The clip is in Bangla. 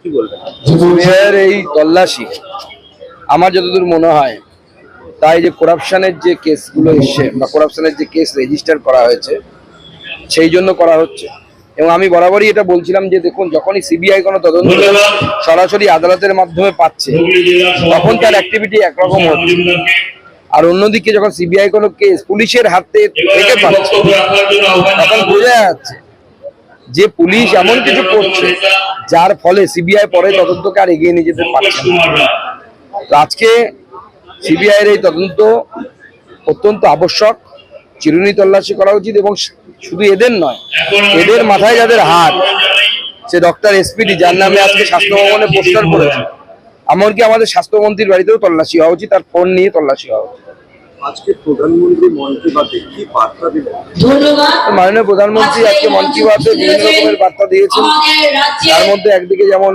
কি বলবেন? সিবিআইয়ের এই তল্লাশি আমার যতদূর মনে হয় তাই যে করাপশনের যে কেসগুলো এসছে বা করাপশনের যে কেস রেজিস্টার করা হয়েছে সেই জন্য করা হচ্ছে। এবং আমি বরাবরই এটা বলছিলাম যে দেখুন, যখনই সিবিআই কোনো তদন্ত সরাসরি আদালতের মাধ্যমে পাচ্ছে তখন তার অ্যাক্টিভিটি একরকম হচ্ছে, আর অন্যদিকে যখন সিবিআই কোনো কেস পুলিশের হাতে থেকে পাচ্ছে তখন বোঝা যাচ্ছে যে পুলিশ এমন কিছু করছে যার ফলে সিবিআই পরে তদন্তকে আর এগিয়ে নিয়ে যেতে পারছে না। তো আজকে সিবিআই এর এই তদন্ত অত্যন্ত আবশ্যক, চিরুনি তল্লাশি করা উচিত। এবং শুধু এদের নয়, এদের মাথায় যাদের হাত, সে ডক্টর এসপিডি যার নামে আজকে স্বাস্থ্য ভবনে পোস্টার করেছে, এমনকি আমাদের স্বাস্থ্যমন্ত্রীর বাড়িতেও তল্লাশি হওয়া উচিত, তার ফোন নিয়ে তল্লাশি হওয়া উচিত। আজকে প্রধানমন্ত্রী মন কি বাতে কি বার্তা দিলেন? মাননীয় প্রধানমন্ত্রী আজকে মন কি বাতে বিভিন্ন রকমের বার্তা দিয়েছেন। তার মধ্যে একদিকে যেমন